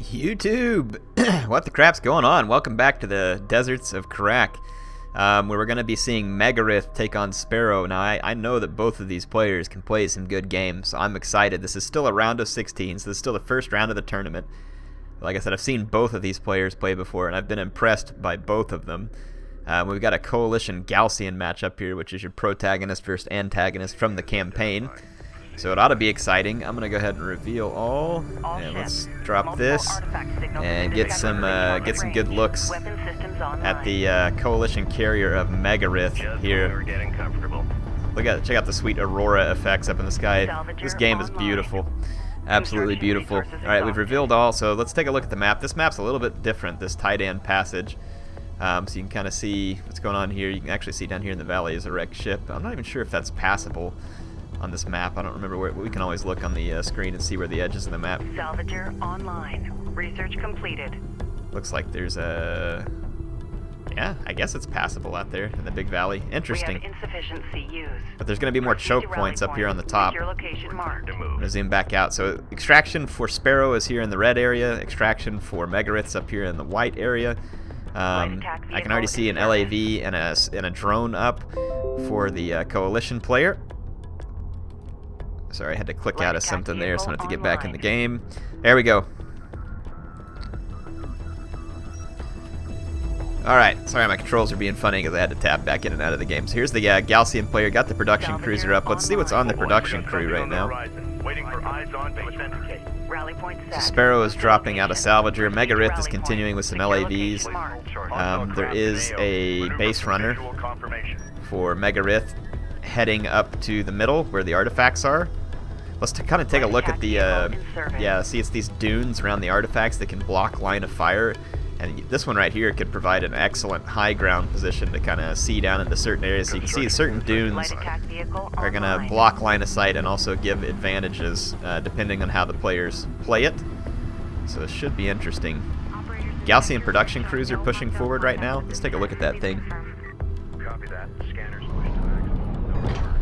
YouTube! What the crap's going on? Welcome back to the deserts of Kharak, where we're going to be seeing Megarith take on Sparrow. Now, I know that both of these players can play some good games, so I'm excited. This is still a round of 16, so this is still the first round of the tournament. Like I said, I've seen both of these players play before, and I've been impressed by both of them. We've got a Coalition Gaussian matchup here, which is your protagonist versus antagonist from the campaign. So it ought to be exciting. I'm going to go ahead and reveal all. And let's drop this and get some good looks at the Coalition carrier of Megarith here. Check out the sweet aurora effects up in the sky. This game is beautiful. Absolutely beautiful. Alright, we've revealed all, so let's take a look at the map. This map's a little bit different, this Titan passage. So you can kind of see what's going on here. You can actually see down here in the valley is a wrecked ship. I'm not even sure if that's passable on this map. I don't remember where. We can always look on the screen and see where the edges of the map. Salvager online. Research completed. Looks like there's a... Yeah, I guess it's passable out there in the big valley. Interesting. We have insufficient CUs. But there's going to be more choke points up here on the top. Your location marked. I'm going to zoom back out. So extraction for Sparrow is here in the red area. Extraction for Megarith's up here in the white area. I can already see an LAV and a drone up for the Coalition player. Sorry, I had to click out of something there, so I had to get back in the game. There we go. Alright, sorry my controls are being funny because I had to tab back in and out of the game. So here's the Gaussian player, got the production cruiser up. Let's see what's on the production crew right now. So Sparrow is dropping out a Salvager. Megarith is continuing with some LAVs. There is a base runner for Megarith heading up to the middle where the artifacts are. Let's kind of take a look at the, see it's these dunes around the artifacts that can block line of fire. And this one right here could provide an excellent high ground position to kind of see down into certain areas. So you can see certain dunes are going to block line of sight and also give advantages depending on how the players play it. So it should be interesting. Gaussian production cruiser pushing forward right now. Let's take a look at that thing.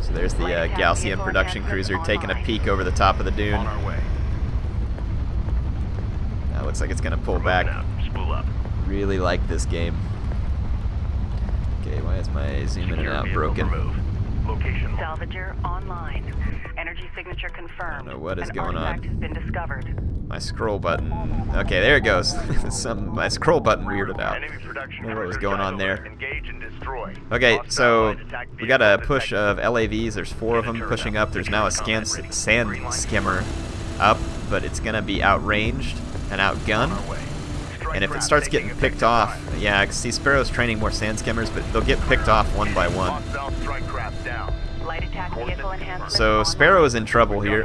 So there's the Gaussian production cruiser taking a peek over the top of the dune. Now looks like it's going to pull back. Really like this game. Okay, why is my zoom in and out broken? Salvager online. Energy signature confirmed. I don't know what is going on. Has been discovered. My scroll button. Okay, there it goes. My scroll button weirded out. I don't know what was going on there. Okay, so we got a push of LAVs. There's 4 of them pushing up. There's now a sand skimmer up, but it's going to be outranged and outgunned. And if it starts getting picked off, yeah, I can see Sparrow's training more sand skimmers, but they'll get picked off one by one. So Sparrow is in trouble here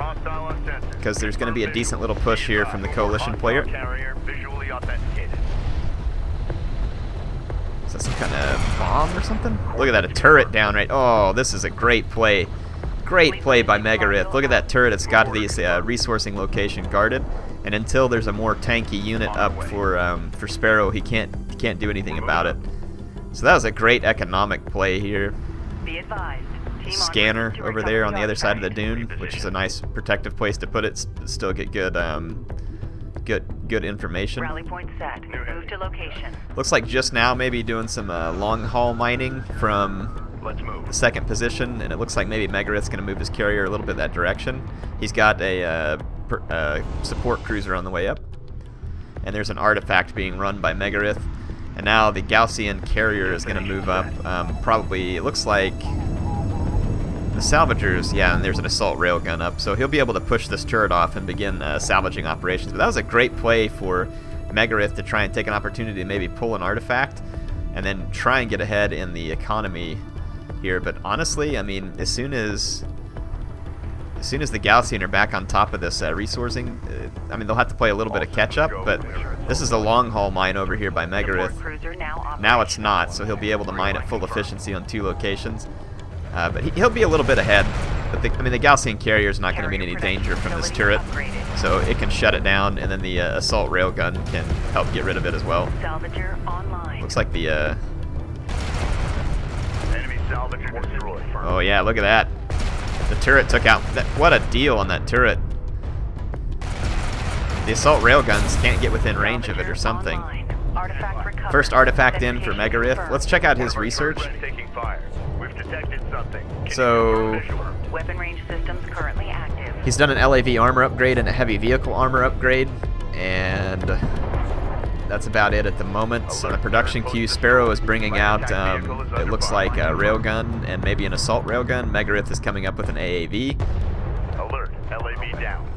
because there's going to be a decent little push here from the Coalition player. Is that some kind of bomb or something? Look at that, a turret down right. Oh, this is a great play. Great play by Megarith. Look at that turret. It's got the resourcing location guarded. And until there's a more tanky unit up for Sparrow, he can't do anything about it. So that was a great economic play here. Be advised. Scanner over there on the other side of the dune, which is a nice protective place to put it. Still get good information. Rally point set. Move to location. Looks like just now maybe doing some long haul mining from the second position, and it looks like maybe Megarith's going to move his carrier a little bit that direction. He's got a support cruiser on the way up, and there's an artifact being run by Megarith, and now the Gaussian carrier is going to move up. Probably, it looks like the salvagers, yeah, and there's an assault railgun up, so he'll be able to push this turret off and begin salvaging operations. But that was a great play for Megarith to try and take an opportunity to maybe pull an artifact and then try and get ahead in the economy here. But honestly, I mean, as soon as the Gaussian are back on top of this resourcing, I mean, they'll have to play a little bit of catch-up, but this is a long-haul mine over here by Megarith. Now it's not, so he'll be able to mine at full efficiency on 2 locations. But he'll be a little bit ahead. But the Gaussian carrier is not going to be in any danger from this turret, so it can shut it down, and then the assault railgun can help get rid of it as well. Looks like the... Oh yeah, look at that. The turret took out... What a deal on that turret. The assault railguns can't get within range of it or something. First artifact in for Megarith. Let's check out his research. So Weapon range systems currently active. he's done an LAV armor upgrade and a heavy vehicle armor upgrade, and that's about it at the moment. So the production queue, Sparrow is bringing out, it looks like a railgun and maybe an assault railgun. Megarith is coming up with an AAV. Alert, LAV down.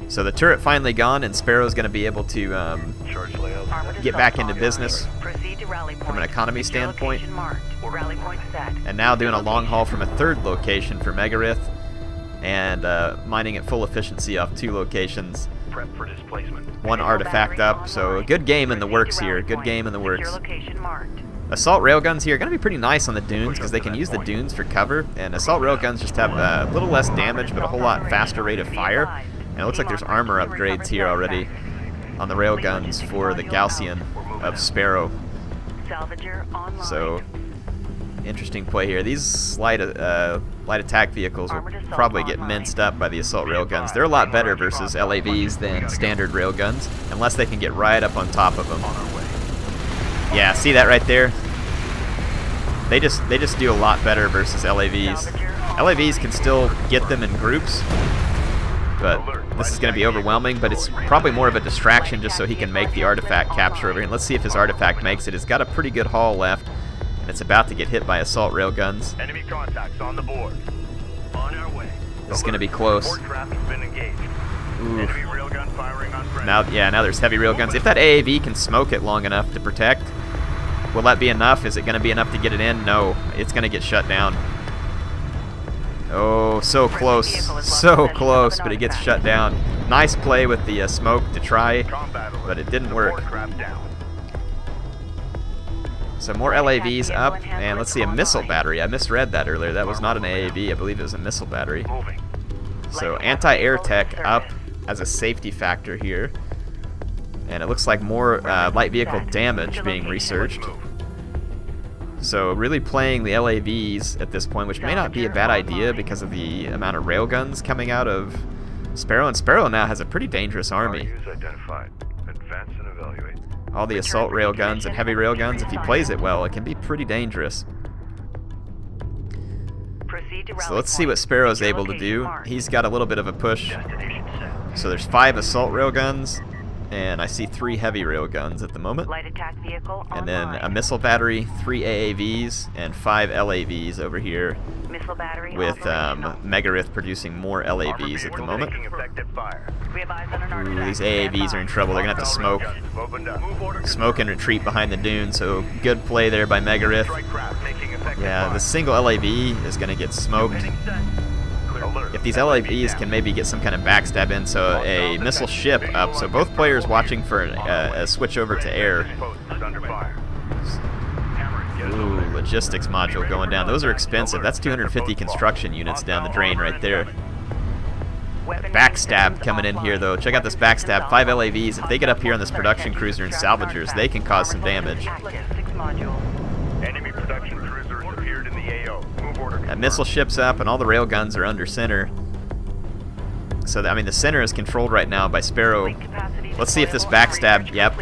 So the turret finally gone, and Sparrow's going to be able to get back into business from an economy standpoint. And now doing a long haul from a third location for Megarith, and mining at full efficiency off 2 locations. Prep for displacement. 1 artifact up, so a good game in the works here. Good game in the works. Assault railguns here are going to be pretty nice on the dunes because they can use the dunes for cover, and assault railguns just have a little less damage but a whole lot faster rate of fire. And it looks like there's armor upgrades here already on the railguns for the Gaussian of Sparrow. So, interesting play here. These light attack vehicles will probably get minced up by the assault railguns. They're a lot better versus LAVs than standard railguns, unless they can get right up on top of them. Yeah, see that right there? They just do a lot better versus LAVs. LAVs can still get them in groups, but this is going to be overwhelming, but it's probably more of a distraction just so he can make the artifact capture over here. And let's see if his artifact makes it. It's got a pretty good haul left, and it's about to get hit by assault railguns. Enemy contacts on the board. On our way. This is going to be close. Port traffic's been engaged. Enemy railgun firing on friendly. Now there's heavy railguns. If that AAV can smoke it long enough to protect, will that be enough? Is it going to be enough to get it in? No, it's going to get shut down. Oh, so close, but it gets shut down. Nice play with the smoke to try, but it didn't work. So more LAVs up, and let's see, a missile battery. I misread that earlier. That was not an AAV. I believe it was a missile battery. So anti-air tech up as a safety factor here, and it looks like more light vehicle damage being researched. So really playing the LAVs at this point, which may not be a bad idea because of the amount of railguns coming out of Sparrow. And Sparrow now has a pretty dangerous army. All the assault railguns and heavy railguns, if he plays it well, it can be pretty dangerous. So let's see what Sparrow's able to do. He's got a little bit of a push. So there's 5 assault railguns, and I see 3 heavy railguns at the moment. And then a missile battery, 3 AAVs, and 5 LAVs over here, with Megarith producing more LAVs at the moment. Ooh, these AAVs are in trouble. They're going to have to smoke and retreat behind the dune, so good play there by Megarith. Yeah, the single LAV is going to get smoked. If these LAVs can maybe get some kind of backstab in, so a missile ship up, so both players watching for a switch over to air. Ooh, logistics module going down. Those are expensive. That's 250 construction units down the drain right there. Backstab coming in here, though. Check out this backstab. 5 LAVs. If they get up here on this production cruiser and salvagers, they can cause some damage. Enemy production cruisers appeared in the AO. Move order. That missile ship's up, and all the railguns are under center. So, I mean, the center is controlled right now by Sparrow. Let's see if this backstab... Yep.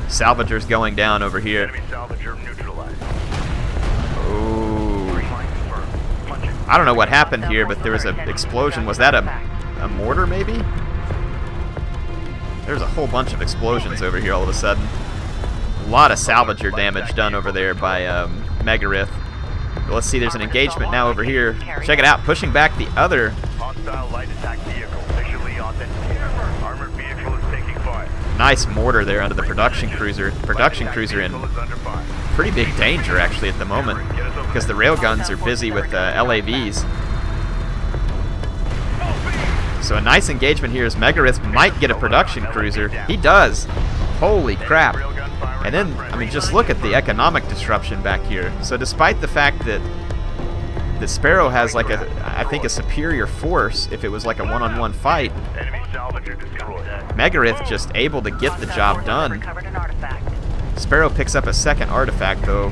Salvager's going down over here. Enemy salvager neutralized. Ooh. I don't know what happened here, but there was an explosion. Was that a mortar, maybe? There's a whole bunch of explosions over here all of a sudden. A lot of salvager damage done over there by Megarith. But let's see, there's an engagement now over here. Check it out, pushing back the other. Hostile light attack vehicle visually authenticated. Armored vehicle is taking fire. Nice mortar there under the production cruiser. Production cruiser in pretty big danger actually at the moment, because the railguns are busy with LAVs. So a nice engagement here as Megarith might get a production cruiser. He does. Holy crap. And then, I mean, just look at the economic disruption back here. So despite the fact that the Sparrow has like I think a superior force if it was like a one-on-one fight, Megarith just able to get the job done. Sparrow picks up a second artifact though.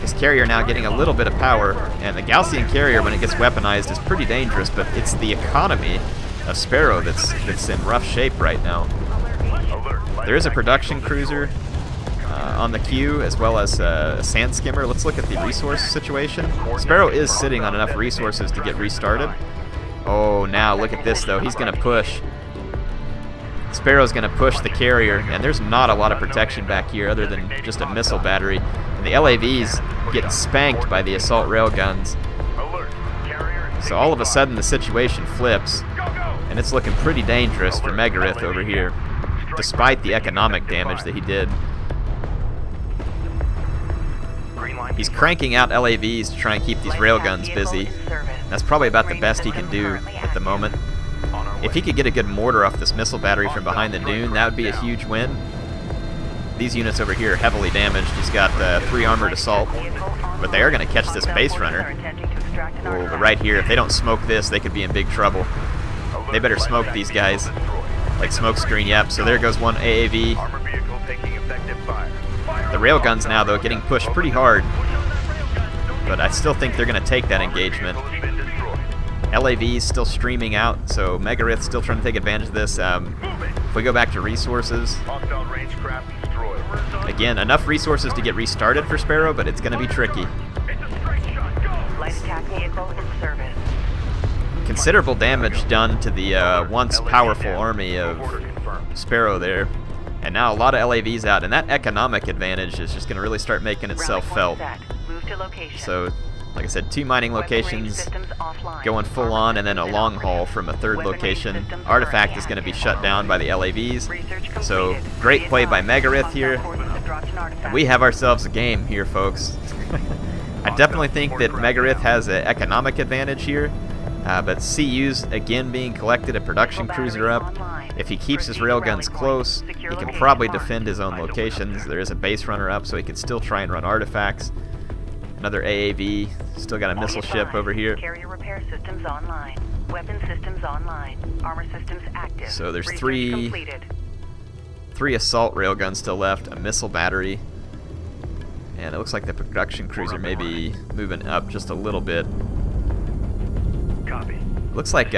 His carrier now getting a little bit of power, and the Gaussian carrier when it gets weaponized is pretty dangerous, but it's the economy of Sparrow that's in rough shape right now. There is a production cruiser on the queue, as well as a sand skimmer. Let's look at the resource situation. Sparrow is sitting on enough resources to get restarted. Oh, now look at this though. He's going to push. Sparrow's going to push the carrier, and there's not a lot of protection back here other than just a missile battery. And the LAVs get spanked by the assault railguns. So all of a sudden the situation flips, and it's looking pretty dangerous for Megarith over here, despite the economic damage that he did. He's cranking out LAVs to try and keep these railguns busy. That's probably about the best he can do at the moment. If he could get a good mortar off this missile battery from behind the dune, that would be a huge win. These units over here are heavily damaged. He's got 3 armored assault, but they are going to catch this base runner. Oh, but right here, if they don't smoke this, they could be in big trouble. They better smoke these guys. Like smoke screen, yep. So there goes one AAV. The railguns now, though, getting pushed pretty hard. But I still think they're going to take that engagement. LAV's still streaming out, so Megarith's still trying to take advantage of this. If we go back to resources, again, enough resources to get restarted for Sparrow, but it's going to be tricky. Light attack vehicle in service. Considerable damage done to the once powerful army of Sparrow there. And now a lot of LAVs out, and that economic advantage is just going to really start making itself felt. So, like I said, 2 mining locations going full on, and then a long haul from a 3rd location. Artifact is going to be shut down by the LAVs. So, great play by Megarith here. And we have ourselves a game here, folks. I definitely think that Megarith has an economic advantage here. But CU's again being collected, a production cruiser up. If he keeps his railguns close, he can probably defend his own locations. There is a base runner up, so he can still try and run artifacts. Another AAV, still got a missile ship over here. Carrier repair systems online. Weapon systems online. Armor systems active. So there's 3 assault railguns still left, a missile battery, and it looks like the production cruiser may be moving up just a little bit. Looks like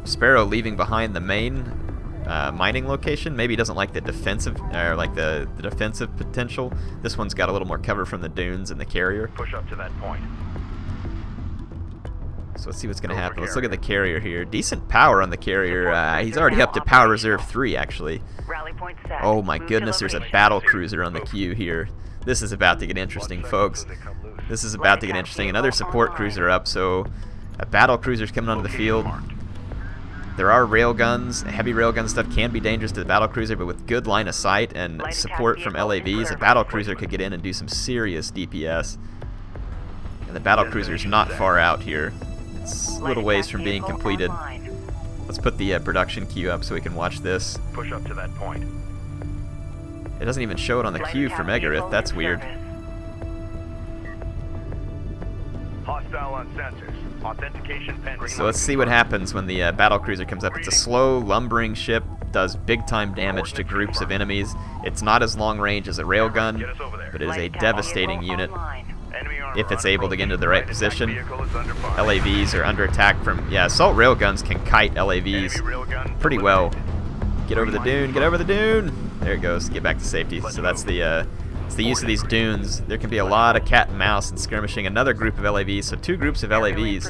Sparrow leaving behind the main mining location. Maybe he doesn't like the defensive, or like the defensive potential. This one's got a little more cover from the dunes and the carrier. Push up to that point. So let's see what's going to happen. Let's look at the carrier here. Decent power on the carrier. He's already up to power reserve 3, actually. Oh my goodness, there's a battle cruiser on the queue here. This is about to get interesting, folks. This is about to get interesting. Another support cruiser up, so a battle cruiser's coming onto the field. There are railguns. Heavy railgun stuff can be dangerous to the battle cruiser, but with good line of sight and support from LAVs, a battle cruiser could get in and do some serious DPS. And the battle cruiser's not far out here. It's a little ways from being completed. Let's put the production queue up so we can watch this. Push up to that point. It doesn't even show it on the queue for Megarith. That's weird. Hostile on sensors. Authentication pending. So let's see what happens when the battle cruiser comes up. It's a slow, lumbering ship, does big-time damage to groups of enemies. It's not as long range as a railgun, but it is a devastating unit if it's able to get into the right position. LAVs are under attack from, yeah, assault railguns can kite LAVs pretty well. Get over the dune, get over the dune! There it goes, get back to safety. So that's the it's the use of these dunes. There can be a lot of cat and mouse and skirmishing. Another group of LAVs, so 2 groups of LAVs.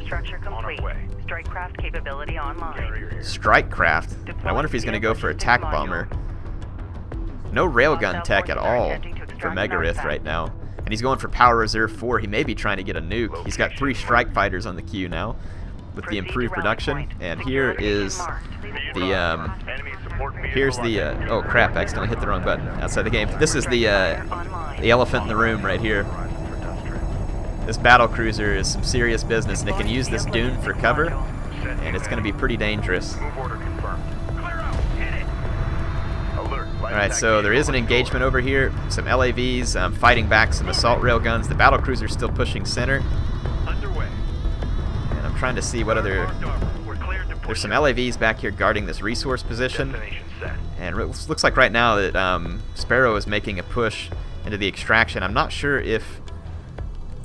Strike craft capability online. Strike craft? I wonder if he's going to go for attack bomber. No railgun tech at all for Megarith right now. And he's going for power reserve 4. He may be trying to get a nuke. He's got 3 strike fighters on the queue now with the improved production. And here is the here's the oh crap, I accidentally hit the wrong button outside the game. This is the elephant in the room right here. This battle cruiser is some serious business, and it can use this dune for cover, and it's going to be pretty dangerous. Alright, so there is an engagement over here. Some LAVs fighting back some assault railguns. The battle cruiser's still pushing center. And I'm trying to see what other... There's some LAVs back here guarding this resource position. And it looks like right now that Sparrow is making a push into the extraction. I'm not sure if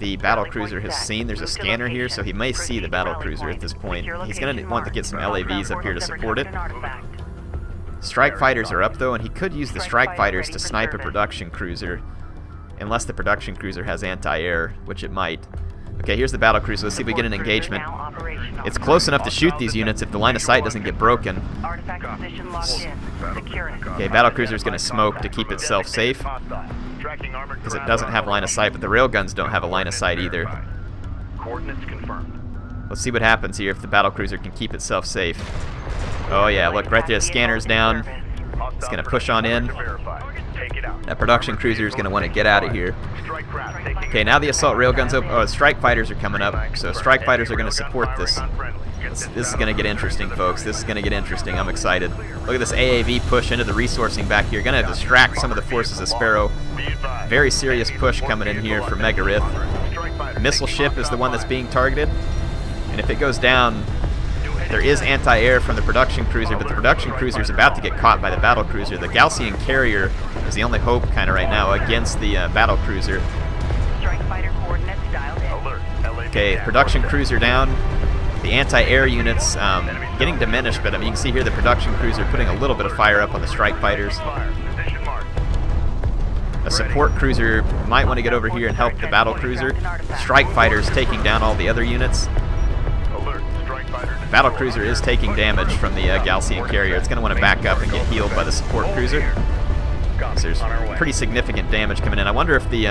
the battlecruiser has seen. There's a scanner here, so he may see the battlecruiser at this point. He's going to want to get some LAVs up here to support it. Strike fighters are up though, and he could use the strike fighters to snipe a production cruiser, unless the production cruiser has anti-air, which it might. Okay, here's the battlecruiser. Let's see if we get an engagement. It's close enough to shoot these units if the line of sight doesn't get broken. Okay, battlecruiser's going to smoke to keep itself safe, because it doesn't have line of sight, but the railguns don't have a line of sight either. Coordinates confirmed. Let's see what happens here if the battlecruiser can keep itself safe. Oh yeah, look, right there, the scanner's down. It's going to push on in. That production cruiser is going to want to get out of here. Okay, now the assault railguns open. Oh, strike fighters are coming up, so strike fighters are going to support this. This is going to get interesting, folks. This is going to get interesting. I'm excited. Look at this AAV push into the resourcing back here. Going to distract some of the forces of Sparrow. Very serious push coming in here for Megarith. Missile ship is the one that's being targeted, and if it goes down, there is anti-air from the production cruiser, but the production cruiser is about to get caught by the battle cruiser. The Gaussian carrier is the only hope kind of right now against the battle cruiser. Okay, production cruiser down. The anti-air units getting diminished, but I mean, you can see here the production cruiser putting a little bit of fire up on the strike fighters. A support cruiser might want to get over here and help the battle cruiser. Strike fighters taking down all the other units. Battle cruiser is taking damage from the Gaussian carrier. It's going to want to back up and get healed by the support cruiser. So there's pretty significant damage coming in. I wonder if the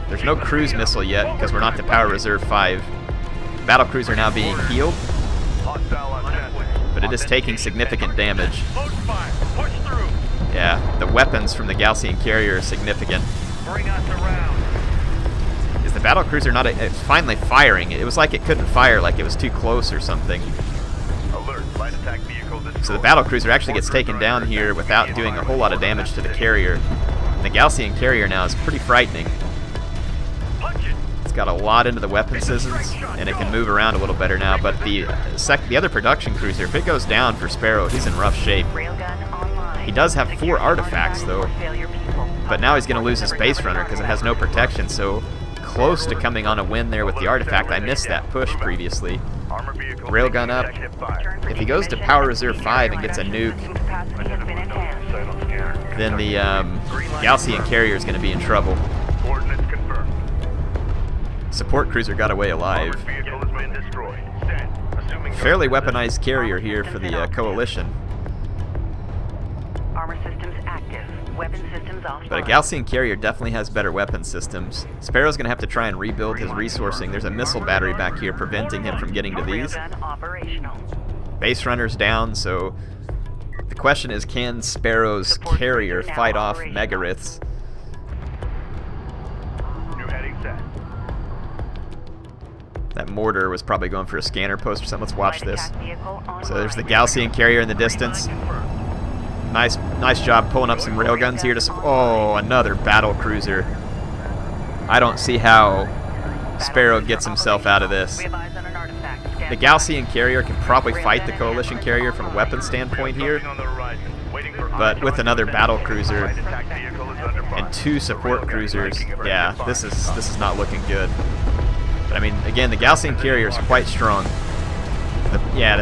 there's no cruise missile yet because we're not to power reserve 5. Battle cruiser now being healed, but it is taking significant damage. Yeah, the weapons from the Gaussian carrier are significant. Is the battle cruiser not? It's finally firing. It was like it couldn't fire, like it was too close or something. So the battle cruiser actually gets taken down here without doing a whole lot of damage to the carrier. And the Gaussian carrier now is pretty frightening. It's got a lot into the weapon systems, and it can move around a little better now. But the other production cruiser, if it goes down for Sparrow, he's in rough shape. He does have 4 artifacts though, but now he's going to lose his base runner because it has no protection. So close to coming on a win there with the artifact. I missed that push previously. Railgun up. If he goes to power reserve 5 and gets a nuke, then the Gaussian carrier is going to be in trouble. Support cruiser got away alive. Fairly weaponized carrier here for the coalition. Armor systems active. Weapon systems offline. But a Gaussian carrier definitely has better weapon systems. Sparrow's going to have to try and rebuild his resourcing. There's a missile battery back here preventing him from getting to these. Base runner's down, so the question is, can Sparrow's carrier fight off Megarith's? That mortar was probably going for a scanner post or something. Let's watch this. So there's the Gaussian carrier in the distance. Nice job pulling up some railguns here to oh, another battle cruiser. I don't see how Sparrow gets himself out of this. The Gaussian carrier can probably fight the coalition carrier from a weapon standpoint here, but with another battle cruiser and 2 support cruisers, yeah, this is not looking good. But I mean, again, the Gaussian carrier is quite strong. The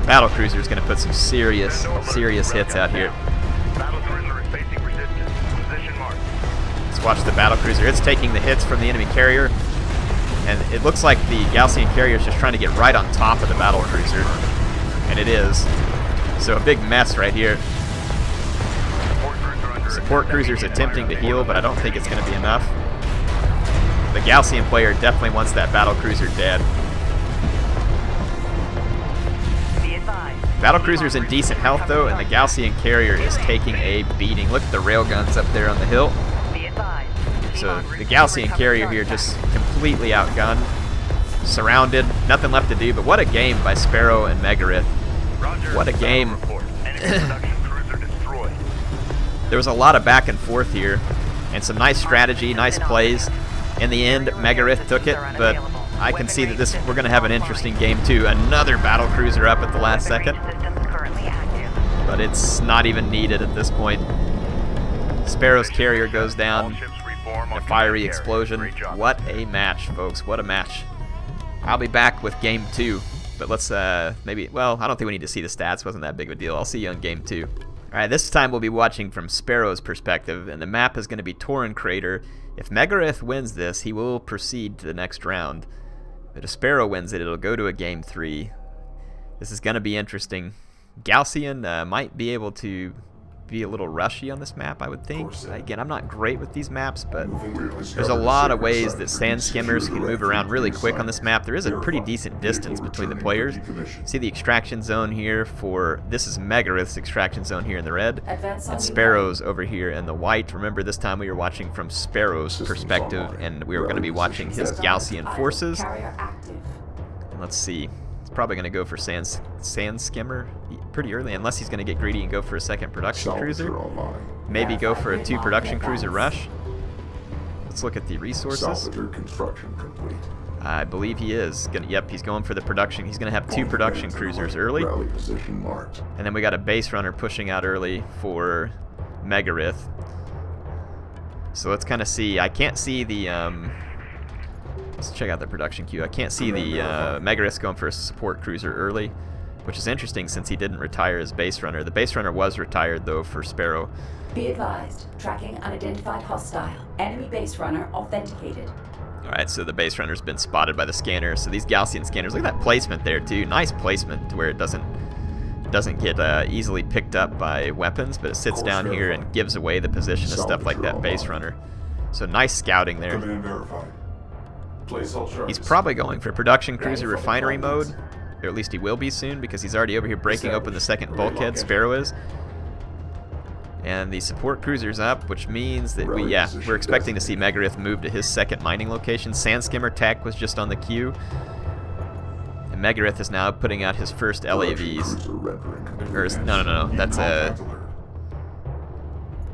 battle cruiser is going to put some serious hits out here. Let's watch the battle cruiser. It's taking the hits from the enemy carrier, and it looks like the Gaussian carrier is just trying to get right on top of the battle cruiser, and it is. So a big mess right here. Support cruiser's attempting to heal, but I don't think it's going to be enough. The Gaussian player definitely wants that battle cruiser dead. Battle cruiser's in decent health though, and the Gaussian carrier is taking a beating. Look at the railguns up there on the hill. So the Gaussian carrier here just completely outgunned, surrounded, nothing left to do. But what a game by Sparrow and Megarith. What a game. There was a lot of back and forth here, and some nice strategy, nice plays. In the end, Megarith took it, but I can see that we're going to have an interesting game too. Another battle cruiser up at the last second, but it's not even needed at this point. Sparrow's carrier goes down. form on A fiery command explosion. carrier. Great job. What a match, folks. What a match. I'll be back with game 2. But let's maybe, well, I don't think we need to see the stats. Wasn't that big of a deal. I'll see you on game 2. Alright, this time we'll be watching from Sparrow's perspective, and the map is going to be Tauren Crater. If Megarith wins this, he will proceed to the next round. But if Sparrow wins it, it'll go to a game 3. This is going to be interesting. Gaussian might be able to be a little rushy on this map, I would think. Again, I'm not great with these maps, but there's a lot of ways that sand skimmers can move around really quick on this map. There is a pretty decent distance between the players. See the extraction zone here for, this is Megarith's extraction zone here in the red, and Sparrow's over here in the white. Remember, this time we were watching from Sparrow's perspective, and we were going to be watching his Gaussian forces. And let's see. Probably going to go for sand skimmer pretty early, unless he's going to get greedy and go for a second production cruiser. Maybe go for a 2 production cruiser rush. Let's look at the resources. Construction complete. I believe he is. Yep, he's going for the production. He's going to have 2 production cruisers early. Rally position marked. And then we got a base runner pushing out early for Megarith. So let's kind of see. I can't see the... let's check out the production queue. I can't see the Megarith going for a support cruiser early, which is interesting since he didn't retire his base runner. The base runner was retired, though, for Sparrow. Be advised, tracking unidentified hostile. Enemy base runner authenticated. Alright, so the base runner's been spotted by the scanner. So these Gaussian scanners, look at that placement there, too. Nice placement to where it doesn't get easily picked up by weapons, but it sits down here and gives away the position of stuff like that base runner. So nice scouting there. Command verified. Place all He's charges. probably going for production cruiser refinery mode, or at least he will be soon, because he's already over here breaking open the second bulkhead, Sparrow is. And the support cruiser's up, which means that we're expecting to see Megarith move to his second mining location. Sand skimmer tech was just on the queue. And Megarith is now putting out his first LAVs. Or, no, that's a...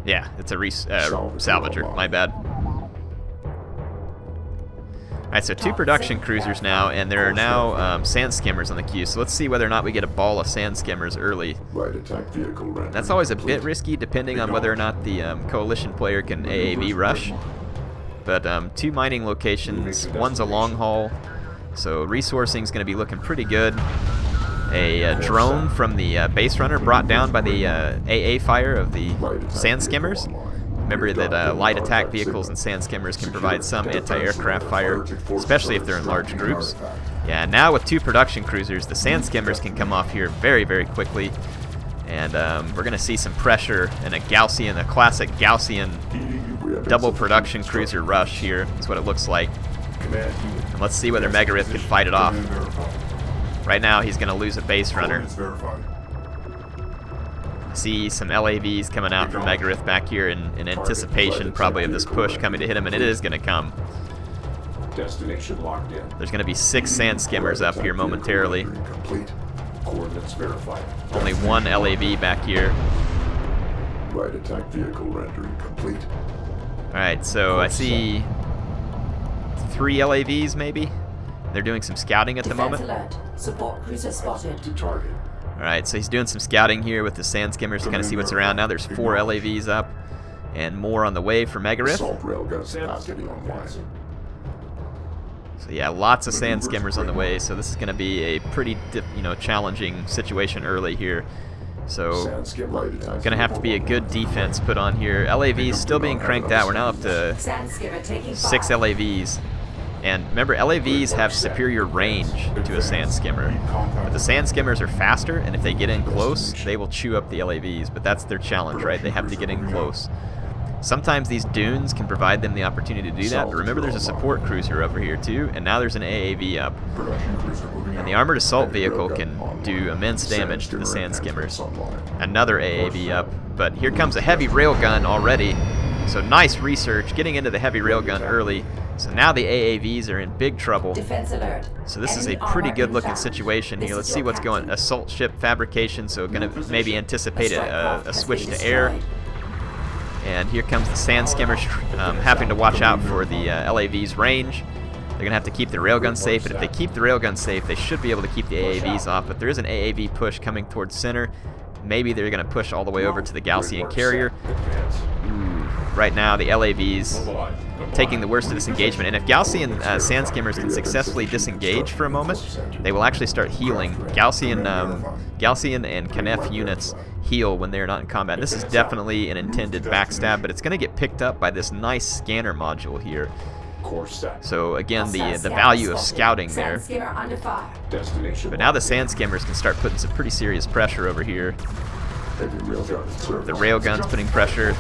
Yeah, it's a salvager, my bad. Alright, so 2 production cruisers now, and there are now sand skimmers on the queue, so let's see whether or not we get a ball of sand skimmers early. Light attack vehicle rendering That's always a bit complete. risky depending on whether or not the coalition player can AAV rush. But 2 mining locations, one's a long haul, so resourcing is going to be looking pretty good. A drone from the base runner brought down by the AA fire of the sand skimmers. Remember that light attack vehicles and sand skimmers can provide some anti-aircraft fire, especially if they're in large groups. Yeah, now with 2 production cruisers, the sand skimmers can come off here very, very quickly. And we're going to see some pressure and a classic Gaussian double production cruiser rush here is what it looks like. And let's see whether Megarith can fight it off. Right now, he's going to lose a base runner. See some LAVs coming out from Megarith back here in anticipation probably of this push coming to hit him, and it is going to come. Destination locked in. There's going to be 6 sand skimmers up here momentarily. Complete. Coordinates verified. Only 1 LAV back here. Light attack vehicle rendering complete. Alright, so I see 3 LAVs maybe. They're doing some scouting at the moment. Alert. Support cruiser spotted. To target. Alright, so he's doing some scouting here with the sand skimmers to kind of see what's around. Now there's 4 LAVs up and more on the way for Megarith. Assault railgun capacity online. So yeah, lots of sand skimmers on the way, so this is going to be a pretty challenging situation early here. So going to have to be a good defense put on here. LAVs still being cranked out. We're now up to 6 LAVs. And remember, LAVs have superior range to a sand skimmer. But the sand skimmers are faster, and if they get in close, they will chew up the LAVs. But that's their challenge, right? They have to get in close. Sometimes these dunes can provide them the opportunity to do that, but remember there's a support cruiser over here too, and now there's an AAV up. And the armored assault vehicle can do immense damage to the sand skimmers. Another AAV up, but here comes a heavy railgun already. So nice research, getting into the heavy railgun early. So now the AAVs are in big trouble. Defense alert. So this is a pretty good looking situation here. Let's see what's going. Assault ship fabrication, so going to maybe anticipate a switch to air. And here comes the sand skimmers, having to watch out for the LAV's range. They're going to have to keep the railgun safe, but if they keep the railgun safe, they should be able to keep the AAVs off. But there is an AAV push coming towards center. Maybe they're going to push all the way over to the Gaussian carrier. Ooh, right now the LAVs taking the worst of this engagement. And if Gaussian sand skimmers can successfully disengage for a moment, they will actually start healing. Gaussian and Knef units heal when they're not in combat. This is definitely an intended backstab, but it's going to get picked up by this nice scanner module here. So again, the value of scouting there. But now the sand skimmers can start putting some pretty serious pressure over here. The railguns putting pressure.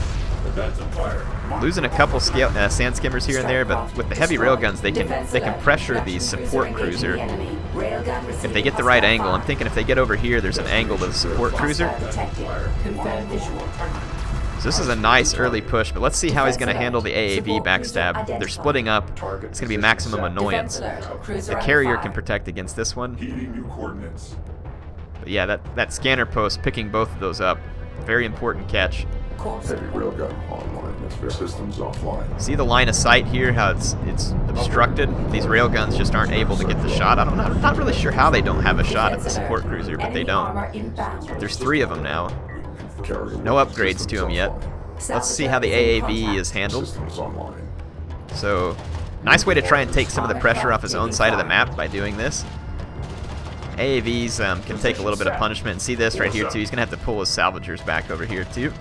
Losing a couple sand skimmers here and there, but with the heavy railguns, they can pressure the support cruiser. If they get the right angle, I'm thinking if they get over here, there's an angle to the support cruiser. So this is a nice early push, but let's see how he's going to handle the AAV backstab. They're splitting up. It's going to be maximum annoyance. The carrier can protect against this one. But yeah, that scanner post picking both of those up. Very important catch. Heavy railgun online. Systems offline. See the line of sight here, how it's obstructed? These railguns just aren't able to get the shot. I'm not really sure how they don't have a shot at the support cruiser, but they don't. There's 3 of them now. No upgrades to them yet. Let's see how the AAV is handled. So, nice way to try and take some of the pressure off his own side of the map by doing this. AAVs can take a little bit of punishment, and see this right here too. He's going to have to pull his salvagers back over here too.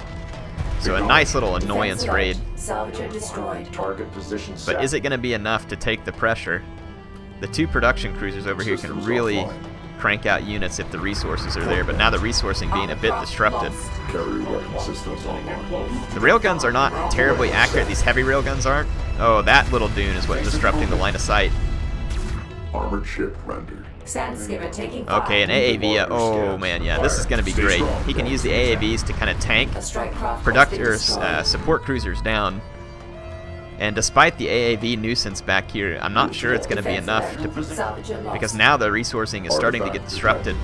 So a nice little annoyance raid. But is it going to be enough to take the pressure? The 2 production cruisers over here can really crank out units if the resources are there, but now the resourcing being a bit disrupted. The railguns are not terribly accurate. These heavy railguns aren't. Oh, that little dune is what's disrupting the line of sight. Armored ship rendered. Okay, an AAV. Oh man, yeah, this is going to be great. He can use the AAVs to kind of tank support cruisers down. And despite the AAV nuisance back here, I'm not sure it's going to be enough because now the resourcing is starting to get disrupted.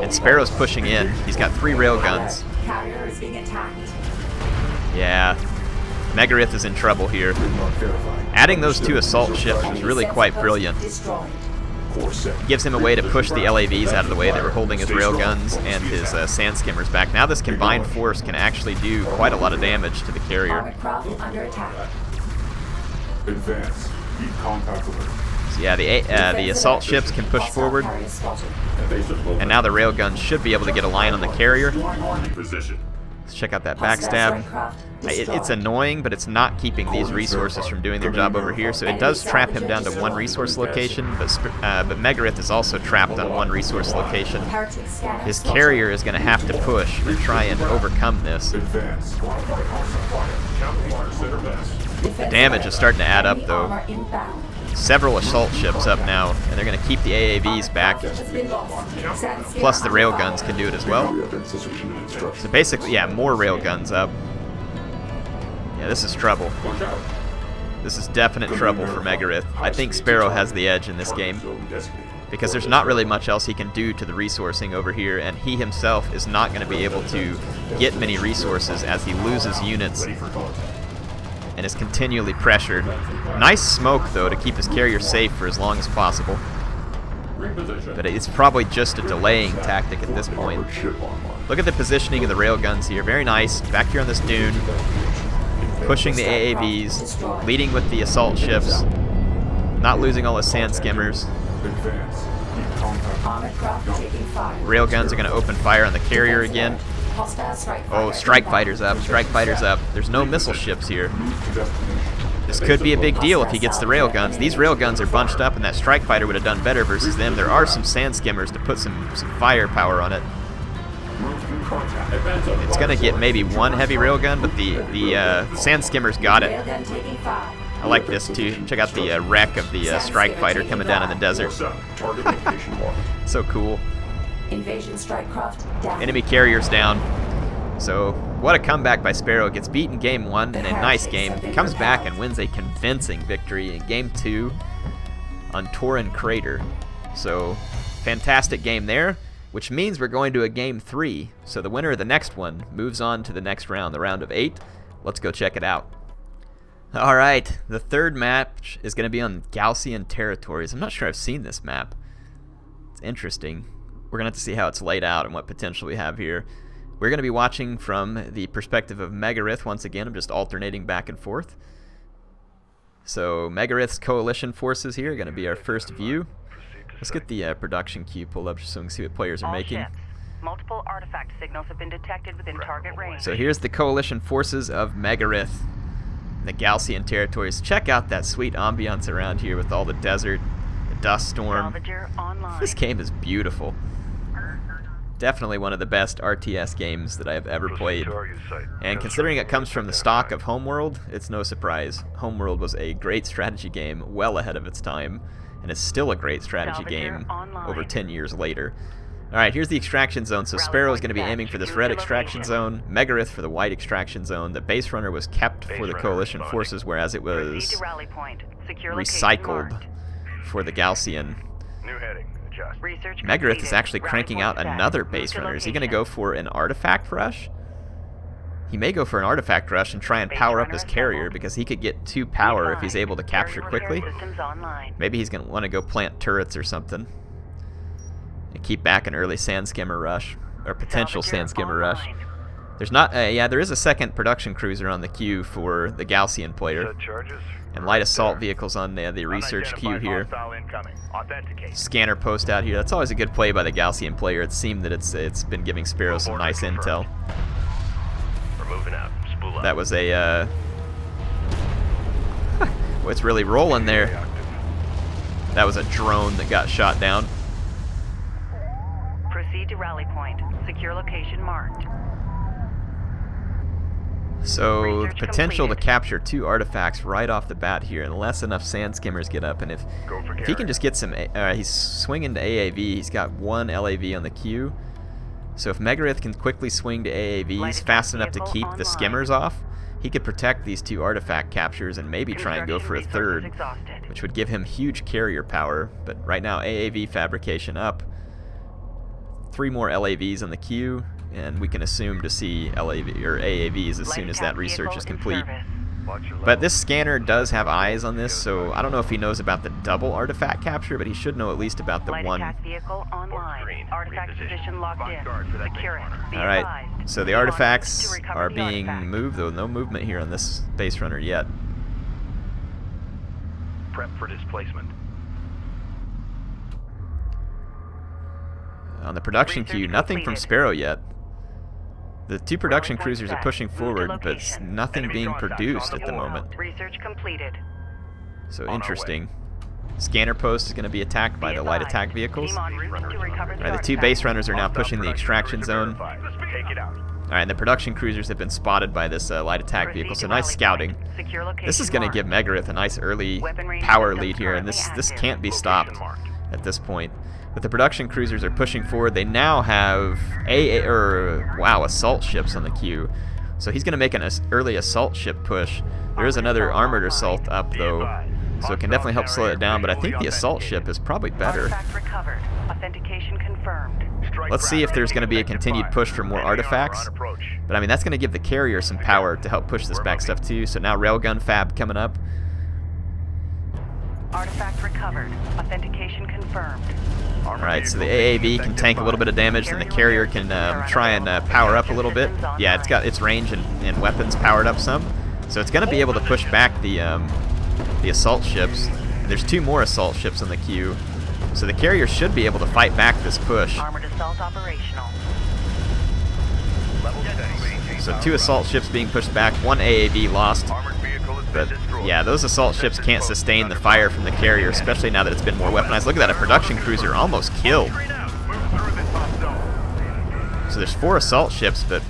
And Sparrow's pushing in. He's got 3 railguns. Yeah, Megarith is in trouble here. Adding those 2 assault ships was really quite brilliant. Gives him a way to push the LAVs out of the way that were holding his railguns and his sand skimmers back. Now this combined force can actually do quite a lot of damage to the carrier. So yeah, the assault ships can push forward, and now the railguns should be able to get a line on the carrier. Let's check out that backstab. It's annoying, but it's not keeping these resources from doing their job over here, so it does trap him down to 1 resource location, but Megarith is also trapped on 1 resource location. His carrier is going to have to push and try and overcome this. The damage is starting to add up, though. Several assault ships up now, and they're going to keep the AAVs back. Plus the railguns can do it as well. So basically, yeah, more railguns up. Yeah, this is trouble. This is definite trouble for Megarith. I think Sparrow has the edge in this game because there's not really much else he can do to the resourcing over here, and he himself is not going to be able to get many resources as he loses units and is continually pressured. Nice smoke, though, to keep his carrier safe for as long as possible. But it's probably just a delaying tactic at this point. Look at the positioning of the railguns here. Very nice. Back here on this dune. Pushing the AAVs. Leading with the assault ships. Not losing all his sand skimmers. Railguns are going to open fire on the carrier again. Oh, strike fighters up, strike fighters up. There's no missile ships here. This could be a big deal if he gets the railguns. These railguns are bunched up, and that strike fighter would have done better versus them. There are some sand skimmers to put some firepower on it. It's going to get maybe 1 heavy railgun, but the sand skimmers got it. I like this too. Check out the wreck of the strike fighter coming down in the desert. So cool. Invasion strike craft down. Enemy carriers down. So what a comeback by Sparrow. Gets beaten game 1 in a nice game. Comes back and wins a convincing victory in game 2 on Torin Crater. So fantastic game there, which means we're going to a game 3. So the winner of the next one moves on to the next round, the round of 8. Let's go check it out. All right, the 3rd match is going to be on Gaussian territories. I'm not sure I've seen this map. It's interesting. We're going to have to see how it's laid out and what potential we have here. We're going to be watching from the perspective of Megarith once again. I'm just alternating back and forth. So Megarith's coalition forces here are going to be our first view. Let's get the production queue pulled up so we can see what players are making. Ships. Multiple artifact signals have been detected within target range. So here's the coalition forces of Megarith, the Galcian territories. Check out that sweet ambiance around here with all the desert, the dust storm. Salvager online. This game is beautiful. Definitely one of the best RTS games that I have ever played. And considering it comes from the stock of Homeworld, it's no surprise. Homeworld was a great strategy game well ahead of its time, and it's still a great strategy game over 10 years later. Alright, here's the extraction zone. So Sparrow is going to be aiming for this red extraction zone, Megarith for the white extraction zone. The base runner was kept for the coalition forces, whereas it was recycled for the Galcian. New heading. Adjust. Megarith is actually cranking out another base runner. Is he going to go for an artifact rush? He may go for an artifact rush and try and power up his carrier because he could get 2 power if he's able to capture quickly. Maybe he's going to want to go plant turrets or something. And keep back an early sand skimmer rush, or potential sand skimmer rush. There's not, yeah, there is a second production cruiser on the queue for the Galcian player. And light assault vehicles on the research queue here. Scanner post out here. That's always a good play by the Galcian player. It seemed that it's been giving Sparrow some nice intel. We're moving out. Spool up. That was a, well, it's really rolling there. That was a drone that got shot down. Proceed to rally point. Secure location marked. So the potential to capture 2 artifacts right off the bat here, unless enough sand skimmers get up. And if he can just get some, he's swinging to AAV. He's got 1 LAV on the queue. So if Megarith can quickly swing to AAVs fast enough to keep the skimmers off, he could protect these 2 artifact captures and maybe try and go for a 3rd, which would give him huge carrier power. But right now, AAV fabrication up. 3 more LAVs on the queue, and we can assume to see LAV or AAVs as soon as that research is complete. But this scanner does have eyes on this, so I don't know if he knows about the double artifact capture, but he should know at least about the one. Alright, so the artifacts are being moved, though no movement here on this base runner yet. Prep for displacement. On the production queue, nothing from Sparrow yet. The 2 production cruisers are pushing forward, but nothing being produced at the moment. Research completed. So interesting. Scanner post is going to be attacked by the light attack vehicles. Alright, the 2 base runners are now pushing the extraction zone. Alright, and the production cruisers have been spotted by this light attack vehicle, so nice scouting. This is going to give Megarith a nice early power lead here, and this can't be stopped at this point. But the production cruisers are pushing forward. They now have assault ships on the queue. So he's going to make an early assault ship push. There is another armored assault up though, so it can definitely help slow it down. But I think the assault ship is probably better. Authentication confirmed. Let's see if there's going to be a continued push for more artifacts. But I mean, that's going to give the carrier some power to help push this back stuff too. So now railgun fab coming up. Artifact recovered. Authentication confirmed. Alright, so the AAV can tank a little bit of damage, and the carrier can try and power up a little bit. Yeah, it's got its range and weapons powered up some. So it's going to be able to push back the assault ships. And there's 2 more assault ships on the queue. So the carrier should be able to fight back this push. Armored assault operational. So 2 assault ships being pushed back, 1 AAV lost. But yeah, those assault ships can't sustain the fire from the carrier, especially now that it's been more weaponized. Look at that, a production cruiser almost killed. So there's 4 assault ships, but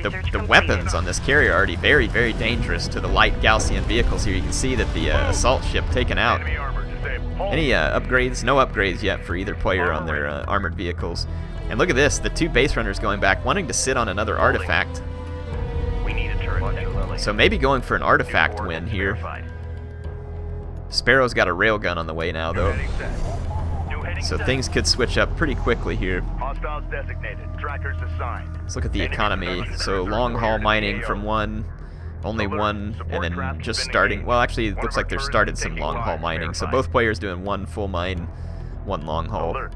the weapons on this carrier are already very, very dangerous to the light Galcian vehicles here. You can see that the assault ship taken out. Any upgrades? No upgrades yet for either player on their armored vehicles. And look at this, the 2 base runners going back, wanting to sit on another artifact. So maybe going for an artifact win here. Sparrow's got a railgun on the way now, though. So things could switch up pretty quickly here. Let's look at the economy. So long-haul mining from 1, only 1, and then just starting. Well, actually, it looks like they've started some long-haul mining. So both players doing 1 full mine, 1 long-haul. There's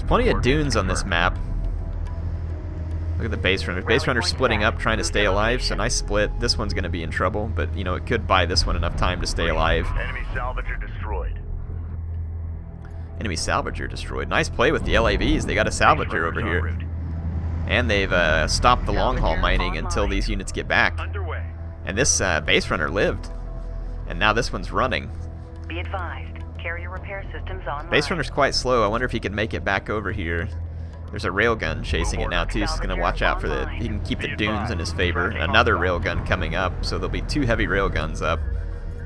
plenty of dunes on this map. Look at the base runner. Base runner's splitting up, trying to stay alive, so nice split. This one's going to be in trouble, but, you know, it could buy this one enough time to stay alive. Enemy salvager destroyed. Enemy salvager destroyed. Nice play with the LAVs. They got a salvager over here. And they've stopped the long haul mining until these units get back. Underway. And this base runner lived. And now this one's running. Be advised, carrier repair systems online. Base runner's quite slow. I wonder if he can make it back over here. There's a railgun chasing it now too, so he's going to watch out for the... He can keep the dunes in his favor. Another railgun coming up, so there'll be 2 heavy railguns up.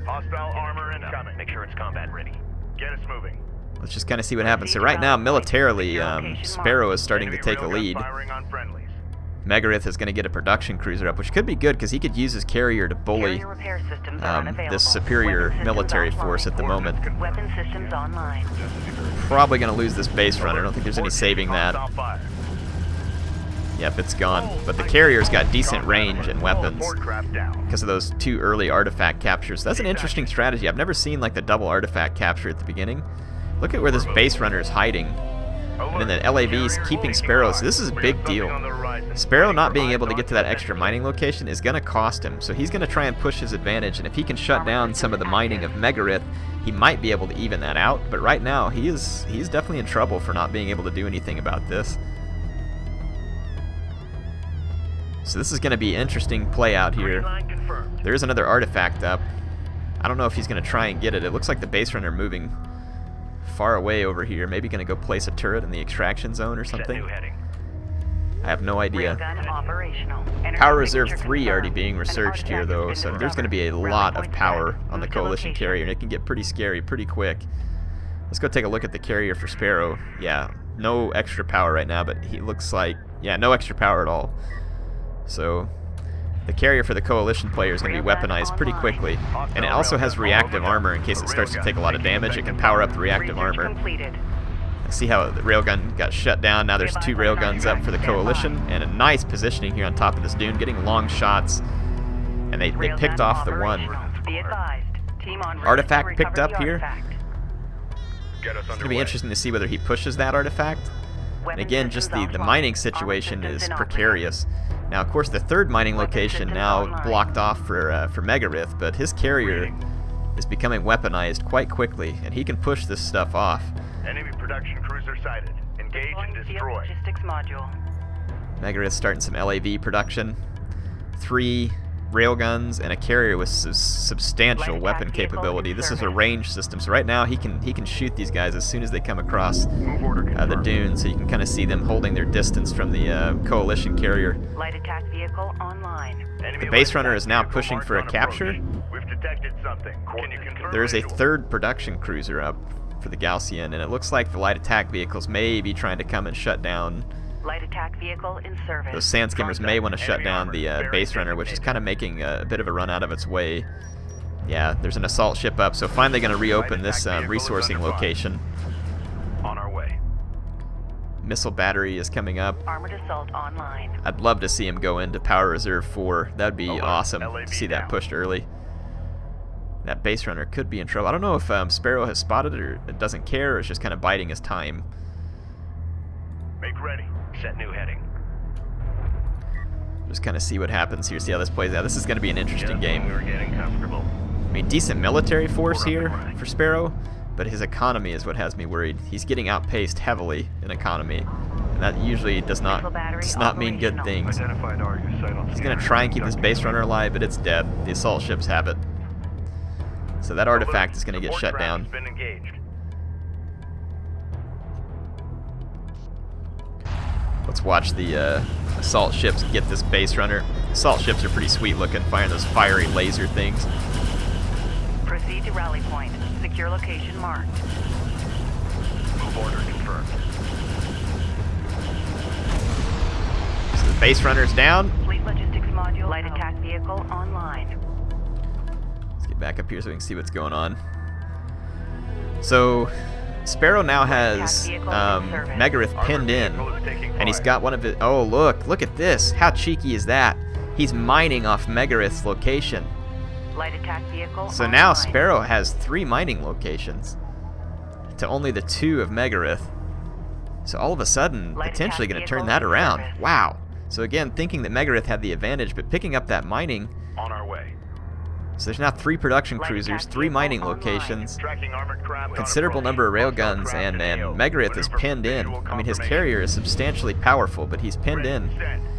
Hostile armor incoming. Make sure it's combat ready. Get us moving. Let's just kind of see what happens. So right now, militarily, Sparrow is starting to take a lead. Firing on friendlies. Megarith is going to get a production cruiser up, which could be good because he could use his carrier to bully Carrier repair systems are unavailable. this superior Weapon systems military online. force at the moment. Weapon systems online. Probably going to lose this base runner. I don't think there's any saving that. Hostile fire. Yep, it's gone. But the carrier's got decent range and weapons Support craft down. because of those 2 early artifact captures. That's an interesting strategy. I've never seen like the double artifact capture at the beginning. Look at where this base runner is hiding. And then the LAV's keeping Sparrow. So this is a big deal. Sparrow not being able to get to that extra mining location is going to cost him. So he's going to try and push his advantage. And if he can shut down some of the mining of Megarith, he might be able to even that out. But right now, he's definitely in trouble for not being able to do anything about this. So this is going to be an interesting play out here. There is another artifact up. I don't know if he's going to try and get it. It looks like the base runner moving far away over here. Maybe going to go place a turret in the extraction zone or something. I have no idea. Railgun operational. Energy Power Reserve signature 3 already confirmed. being An researched here, artifact though, has so been there's going to be a discovered. lot Rally of point power set. on the Move to Coalition location. carrier, and it can get pretty scary pretty quick. Let's go take a look at the carrier for Sparrow. Yeah, no extra power right now, but he looks like... Yeah, no extra power at all. So... The carrier for the Coalition player is going to be weaponized pretty quickly. And it also has reactive armor in case it starts to take a lot of damage. It can power up the reactive Research armor. completed. See how the railgun got shut down. Now there's 2 railguns up for the Coalition. And a nice positioning here on top of this dune, getting long shots. And they picked off the one. Be advised. Team on route Artifact to picked recover up the here. artifact. Get us It's going to underway. be interesting to see whether he pushes that artifact. And Weapon again, just systems the offline. mining Armor situation systems is inoperable. precarious. Now, of course, the 3rd mining Weapon location systems now online. blocked off for Megarith, but his carrier is becoming weaponized quite quickly, and he can push this stuff off. Enemy production cruiser sighted. Engage and Deploying field destroy. logistics module. Megarith starting some LAV production. 3 railguns and a carrier with substantial Light weapon attack vehicle capability. in This is a service. range system, so right now he can shoot these guys as soon as they come across Move order the confirmed. dune, so you can kind of see them holding their distance from the Coalition carrier. Light attack vehicle online. Enemy The base light runner attack is now vehicle pushing marked for a on capture. approach. We've detected something. Can you confirm? There is a visual? 3rd production cruiser up for the Gaussian, and it looks like the light attack vehicles may be trying to come and shut down. Light attack vehicle in service. Those sand skimmers may want to shut Enemy down armor. the Very base runner, which is designated. kind of making a bit of a run out of its way. Yeah, there's an assault ship up, so finally going to reopen this attack vehicle is resourcing under fire. location. On our way. Missile battery is coming up. Armored assault online. I'd love to see him go into Power Reserve 4. That'd be Alert. awesome LAV to see that down. pushed early. That base runner could be in trouble. I don't know if Sparrow has spotted it or it doesn't care, or is just kind of biding his time. Make ready. Set new heading. Just kind of see what happens here, see how this plays out. This is going to be an interesting game. We're getting comfortable. I mean, decent military force We're up here and running. for Sparrow, but his economy is what has me worried. He's getting outpaced heavily in economy, and that usually does Missile not battery mean good operational. things. Identified target site on He's going to try and keep this base runner alive, but it's dead. The assault ships have it. So that artifact is going to get shut down. Been engaged. Let's watch the assault ships get this base runner. Assault ships are pretty sweet looking, firing those fiery laser things. Proceed to rally point. Secure location marked. Move order confirmed. So the base runner's down. Fleet logistics module. Light attack vehicle online. Let's get back up here so we can see what's going on. So Sparrow now has Megarith pinned in, and he's got one of his... Oh, look at this. How cheeky is that? He's mining off Megarith's location. Light attack vehicle So now online. Sparrow has 3 mining locations to only the 2 of Megarith. So all of a sudden, Light potentially attack going to turn vehicle that in around. service. Wow. So again, thinking that Megarith had the advantage, but picking up that mining. On our way. So there's now 3 production cruisers, 3 mining locations, Tracking armored craft. considerable number of railguns, and Megarith is pinned in. I mean, his carrier is substantially powerful, but he's pinned in.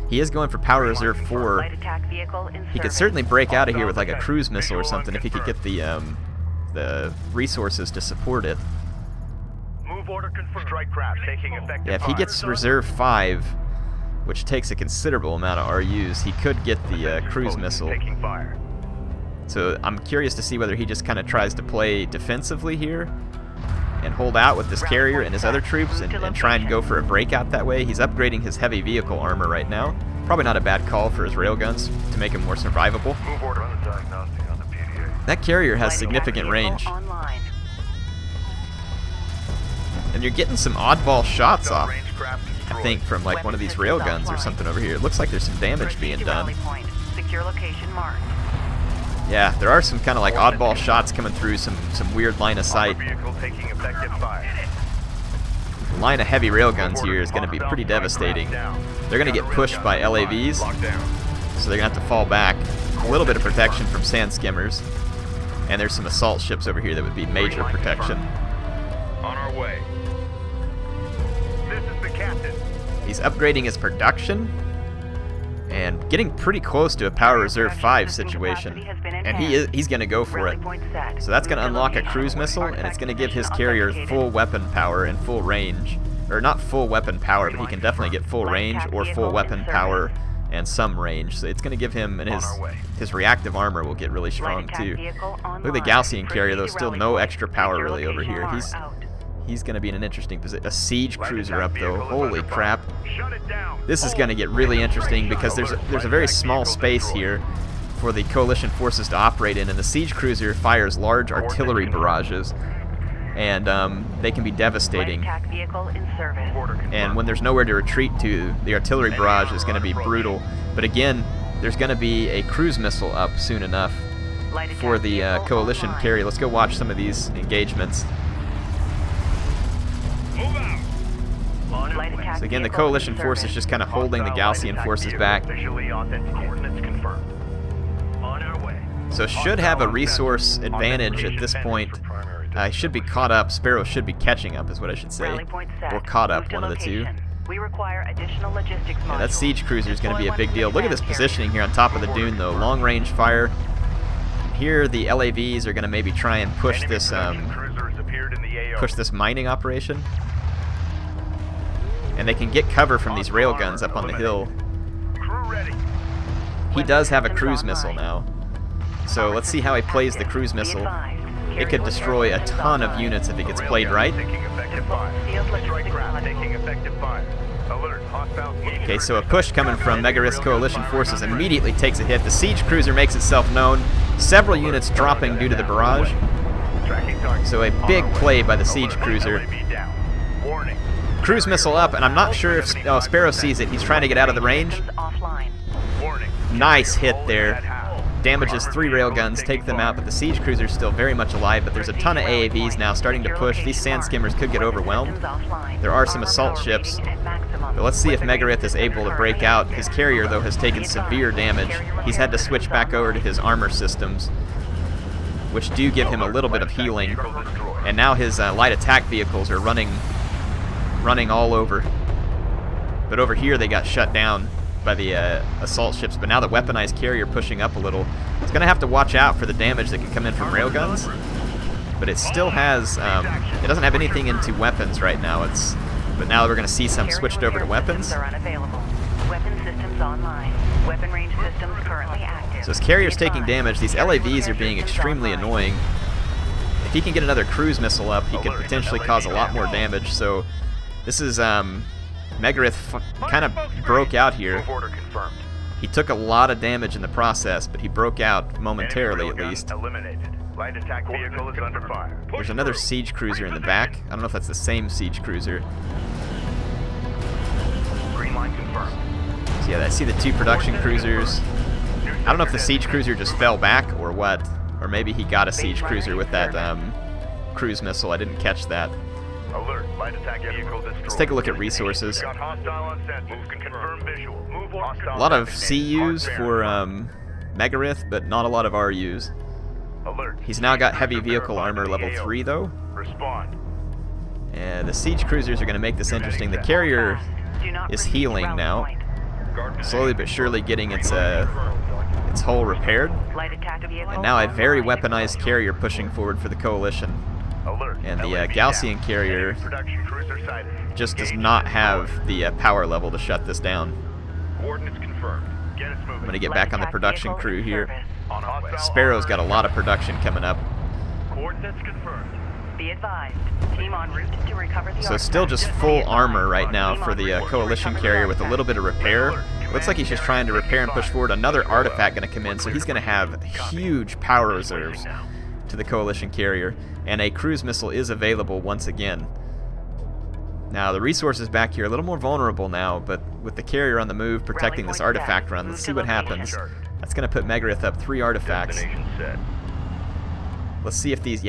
He is going for Power Reserve 4. Light attack vehicle in He could service. certainly break out of here with like a cruise missile or something if he could get the resources to support it. Move order confirmed. Strike craft taking effective Yeah, if he fire. gets Reserve 5, which takes a considerable amount of RUs, he could get the cruise missile. Taking fire. So I'm curious to see whether he just kind of tries to play defensively here and hold out with this carrier and his other troops and try and go for a breakout that way. He's upgrading his heavy vehicle armor right now. Probably not a bad call for his railguns to make him more survivable. Move order. Run a diagnostic on the PDA. That carrier has Light significant attack vehicle range. Online. And you're getting some oddball shots off, Range craft I destroyed. think, from like one of these railguns or something over here. It looks like there's some damage being To done. rally point. Secure location marked. Yeah, there are some kind of like oddball shots coming through, some weird line of sight. Armored vehicle taking effective fire. The line of heavy railguns here is going to be pretty devastating. They're going to get pushed by LAVs, Locked down. so they're going to have to fall back. A little bit of protection from sand skimmers. And there's some assault ships over here that would be major protection. On our way. This is the captain. He's upgrading his production and getting pretty close to a Power Reserve 5 situation. And he's going to go for it. So that's going to unlock a cruise missile, and it's going to give his carrier full weapon power and full range. Or not full weapon power, but he can definitely get full range or full weapon power and some range. So it's going to to give him, and his reactive armor will get really strong too. Look at the Gaussian carrier, though, still no extra power really over here. He's going to be in an interesting position. A siege cruiser up though. Holy crap. Shut it down. This is going to get really interesting because there's a very small space here for the coalition forces to operate in, and the siege cruiser fires large artillery barrages, and they can be devastating. Light attack vehicle in service. And when there's nowhere to retreat to, the artillery barrage is going to be brutal. But again, there's going to be a cruise missile up soon enough Light for attack the vehicle coalition online. carrier. Let's go watch some of these engagements. Move out. On Light attack So again, the vehicle in coalition force is service. just kind of holding the Hostile light Gaussian attack forces vehicle back. Visually authentic coordinates confirmed. On our way. So should have a resource advantage at this point. Should be caught up. Sparrow should be catching up, is what I should say. Rally point set. Or caught Move up, to one of the two. location. We require additional logistics Yeah, that modules. siege cruiser is going to be a Deploy big deal. one Look at this advanced positioning here on top of the dune, though. Long range fire. Here, the LAVs are going to maybe try and push this mining operation, and they can get cover from these railguns up on the hill. Crew ready. He does have a cruise missile now, so let's see how he plays the cruise missile. It could destroy a ton of units if it gets played right. Taking effective fire. Strike craft taking effective fire. Alert. Hostiles moving. Okay, so a push coming from Megarith's coalition forces immediately takes a hit. The siege cruiser makes itself known. Several units dropping due to the barrage. Tracking target. So a big play by the siege cruiser. LAV down. Warning. Cruise missile up, and I'm not sure if Sparrow sees it. He's trying to get out of the range. Systems offline. Warning. Nice hit there. Damages 3 railguns, take them out, but the siege cruiser is still very much alive. But there's a ton of AAVs now starting to push. These sand skimmers could get overwhelmed. There are some assault ships. But let's see if Megarith is able to break out. His carrier, though, has taken severe damage. He's had to switch back over to his armor systems, which do give him a little bit of healing. And now his light attack vehicles are running all over. But over here they got shut down by the assault ships. But now the weaponized carrier pushing up a little. It's going to have to watch out for the damage that can come in from railguns. But it still has, it doesn't have anything into weapons right now. But now we're going to see some switched over to weapons. Are unavailable. Weapon systems online. Weapon range systems currently active. So his carrier's taking damage. These LAVs are being extremely annoying. If he can get another cruise missile up, he could potentially cause a lot more damage. So this is, Megarith kind of broke out here. Move order confirmed. He took a lot of damage in the process, but he broke out momentarily at least. Eliminated. Light attack vehicle is under fire. There's another siege cruiser in the back. I don't know if that's the same siege cruiser. Green line confirmed. So yeah, I see the 2 production cruisers. I don't know if the siege cruiser just fell back or what. Or maybe he got a siege cruiser with that cruise missile. I didn't catch that. Alert. Light attack vehicle destroyed. Let's take a look at resources. Got hostile on sensor. Move confirm visual. Move hostile. A lot of designated. CUs for Megarith, but not a lot of RUs. Alert. He's now got heavy vehicle armor level 3 though, Respond. and the siege cruisers are going to make this interesting. The carrier Do not is proceed to healing rally now, point. slowly but surely getting its hull repaired. Light attack vehicle And now a very online. weaponized carrier pushing forward for the coalition. Alert. And the LAV Gaussian down. carrier Production cruiser sighted. just does Engage not the have destroyer. the power level to shut this down. Coordinates confirmed. Get us moving. I'm going to get Light back on the attack production vehicle crew in here. service. On our way. Sparrow's got a lot of production coming up. Coordinates confirmed. Be advised. Team en route to recover the So artifact. still just full armor right now for the coalition carrier with a little bit of repair. Looks like he's just trying to repair and push forward. Another artifact going to come in, so he's going to have huge power reserves to the coalition carrier. And a cruise missile is available once again. Now the resources back here are a little more vulnerable now, but with the carrier on the move protecting this artifact run, let's see what happens. That's going to put Megarith up 3 artifacts. Destination set. Let's see if these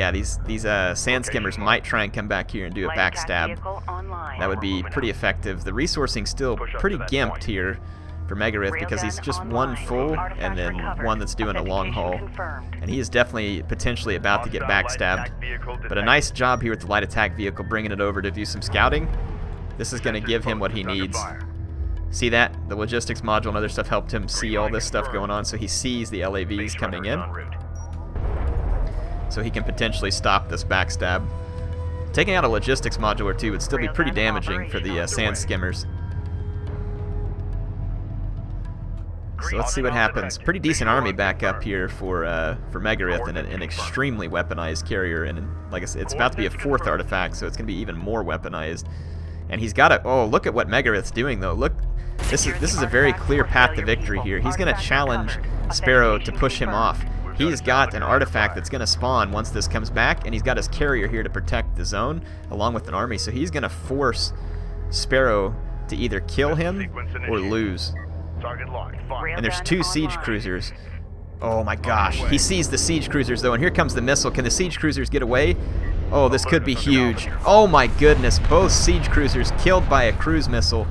sand skimmers might try and come back here and do a Light attack backstab. vehicle online. That would be pretty effective. The resourcing's still pretty gimped here for Megarith because he's just one full and then one that's doing a long haul. And he is definitely potentially about to get backstabbed. But a nice job here with the light attack vehicle, bringing it over to do some scouting. This is going to give him what he needs. See that? The logistics module and other stuff helped him see all this stuff going on, so he sees the LAVs coming in. So he can potentially stop this backstab. Taking out a logistics module or two would still be pretty damaging for the sand skimmers. So let's see what happens. Pretty decent army back up here for Megarith and an extremely weaponized carrier. And like I said, it's about to be a 4th artifact, so it's going to be even more weaponized. And he's got a... Oh, look at what Megarith's doing, though. Look, this is a very clear path to victory here. He's going to challenge Sparrow to push him off. He's got an artifact that's going to spawn once this comes back, and he's got his carrier here to protect the zone, along with an army. So he's going to force Sparrow to either kill him or lose. Target locked. Fire. And there's 2 siege cruisers. Oh my gosh. He sees the siege cruisers, though, and here comes the missile. Can the siege cruisers get away? Oh, this could be huge. Oh my goodness. Both siege cruisers killed by a cruise missile.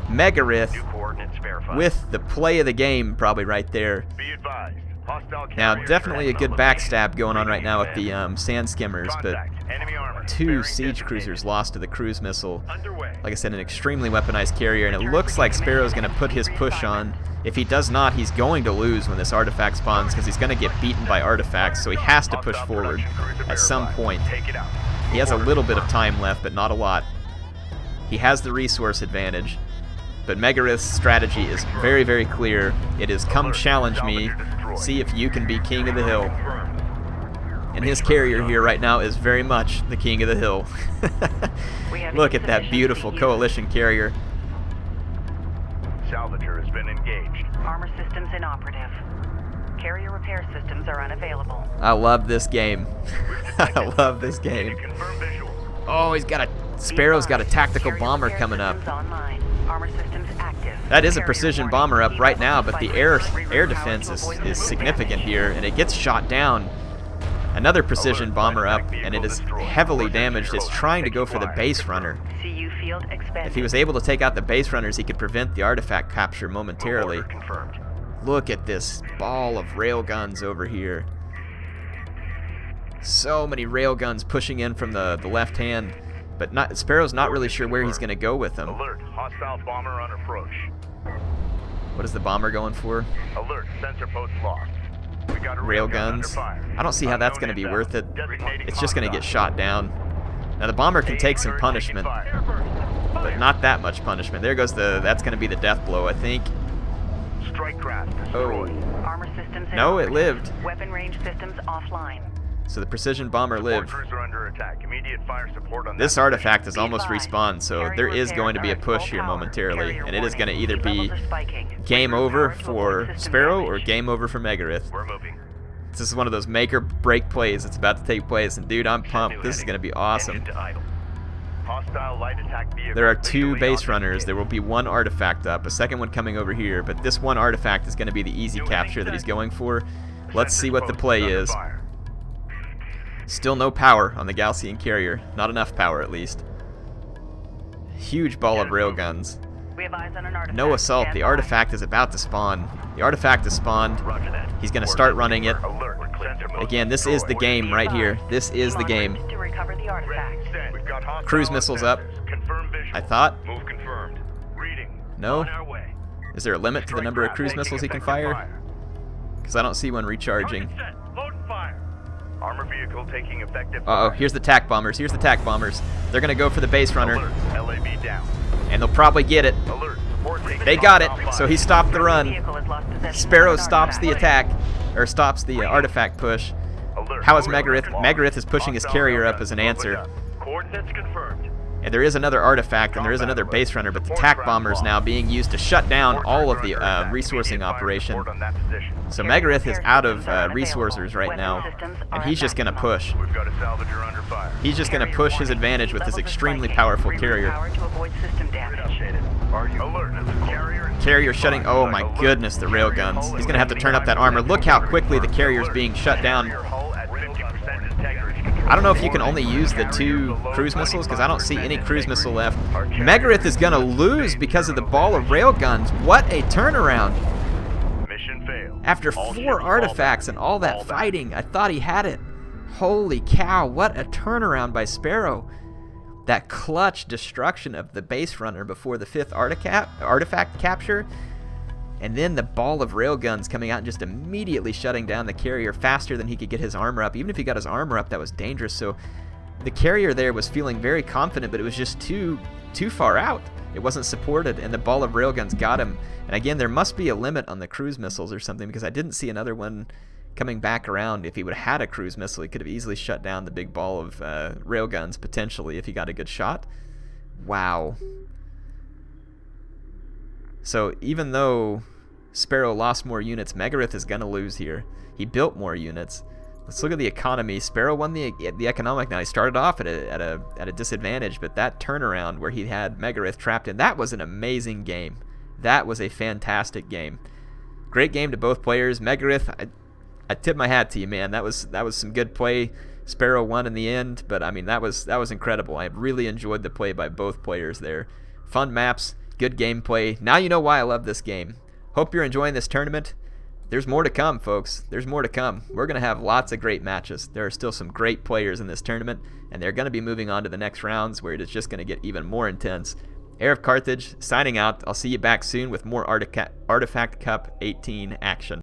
Megarith New coordinates verified. with the play of the game probably right there. Be advised. Hostile Now, carrier definitely a good tracking backstab going on right now with the sand skimmers, but Contact. Enemy armor. 2 Bearing siege designated. cruisers lost to the cruise missile. Underway. Like I said, an extremely weaponized carrier, and it looks like Sparrow's going to put his push on. If he does not, he's going to lose when this artifact spawns because he's going to get beaten by artifacts, so he has to push Hostile forward production cruiser at some verified. point. Take it out. He has a little bit of time left, but not a lot. He has the resource advantage, but Megarith's strategy is very, very clear. It is come challenge me, see if you can be king of the hill. And his carrier here right now is very much the king of the hill. Look at that beautiful coalition carrier. Salvager has been engaged. Armor systems inoperative. Carrier repair systems are unavailable. I love this game. I love this Can you game. confirm visual? Oh, Sparrow's got a tactical bomber coming up. Online. Armor systems active. That is a Carrier precision warning. bomber up right now, but the air Reroute defense power to avoid is root significant damage. here, and it gets shot down. Another precision bomber up, and it is heavily damaged. It's trying to go for the base runner. CU field expended. If he was able to take out the base runners, he could prevent the artifact capture momentarily. Order confirmed. Look at this ball of railguns over here. So many railguns pushing in from the left hand, but Sparrow's not really sure where he's going to go with them. Alert. Hostile bomber on approach. What is the bomber going for? Alert. Sensor post lost. We got a railgun under Railguns. fire. I don't see how that's going to be worth it. It's just going to get shot down. Now the bomber can take some punishment, but not that much punishment. There goes that's going to be the death blow, I think. Strike craft Oh, destroyed. Armor systems no, it inoperative. lived. Weapon range systems offline. So the precision bomber lived. Support crews are under attack. Immediate fire support on This that artifact is Be almost advised. respawned, so Carrier there is repairs going to be are a at push full here power. momentarily, Carrier and it is going to warning. either Heat be levels are spiking. game Reroute over power to avoid for system Sparrow or damage. game over for Megarith. We're moving. This is one of those make or break plays that's about to take place, and dude, I'm pumped. This is going to be awesome. Engine to idle. Hostile light attack vehicle There are 2 visually base on runners. this There will be 1 artifact up, a second one coming over here, but this 1 artifact is going to be the easy capture that he's going for. Let's see what the play Under is. fire. Still no power on the Gaussian carrier. Not enough power, at least. Huge ball of railguns. We have eyes on an artifact. No assault. Stand The by. artifact is about to spawn. The artifact has spawned. Roger that. He's going to start running it. Alert. Sensor mode. Again, this is the game right here. This is the game. To recover the artifact. Send. We've got hostile Cruise missiles up. sensors. Confirm visual. I thought. Move confirmed. Reading. No? On our way. Is there a limit to the number of cruise missiles he can fire? Because I don't see one recharging. Target set. Load and fire. Armor vehicle taking effective. Uh-oh, here's the TAC bombers. Here's the TAC bombers. They're going to go for the base runner, Alert. LAV down. and they'll probably get it. Alert. Support taking They got it, offline. so he stopped the run. Vehicle has lost possession of Sparrow an stops the artifact. attack, or stops the artifact push. Alert. How is Alert. Megarith? Megarith is pushing his carrier up as an answer. Coordinates confirmed. And there is another artifact, and there is another base runner, but the TAC bombers now being used to shut down all of the resourcing operation. So Megarith is out of resources right now, and he's just going to push. We've got a salvager under fire. He's just going to push his advantage with his extremely powerful carrier. Power to avoid system damage. Are you alert? Carrier. Carrier shutting, oh my goodness, the railguns. He's going to have to turn up that armor. Look how quickly the carrier's being shut down. Your hull at 50% integrity. I don't know if you can only use the 2 cruise missiles, because I don't see any cruise missile left. Megarith is going to lose because of the ball of railguns. What a turnaround. Mission failed. After All 4 ships fall artifacts back. and all that Fall back. fighting, I thought he had it. Holy cow, what a turnaround by Sparrow. That clutch destruction of the base runner before the 5th artifact capture. And then the ball of railguns coming out and just immediately shutting down the carrier faster than he could get his armor up. Even if he got his armor up, that was dangerous. So the carrier there was feeling very confident, but it was just too far out. It wasn't supported, and the ball of railguns got him. And again, there must be a limit on the cruise missiles or something, because I didn't see another one coming back around. If he would have had a cruise missile, he could have easily shut down the big ball of railguns, potentially, if he got a good shot. Wow. So even though Sparrow lost more units, Megarith is going to lose here. He built more units. Let's look at the economy. Sparrow won the economic. Now, he started off at a disadvantage, but that turnaround where he had Megarith trapped in, that was an amazing game. That was a fantastic game. Great game to both players. Megarith, I tip my hat to you, man. That was some good play. Sparrow won in the end, but I mean that was incredible. I really enjoyed the play by both players there. Fun maps, good gameplay. Now you know why I love this game. Hope you're enjoying this tournament. There's more to come, folks. There's more to come. We're going to have lots of great matches. There are still some great players in this tournament, and they're going to be moving on to the next rounds where it is just going to get even more intense. HeirofCarthage signing out. I'll see you back soon with more Artifact Cup 18 action.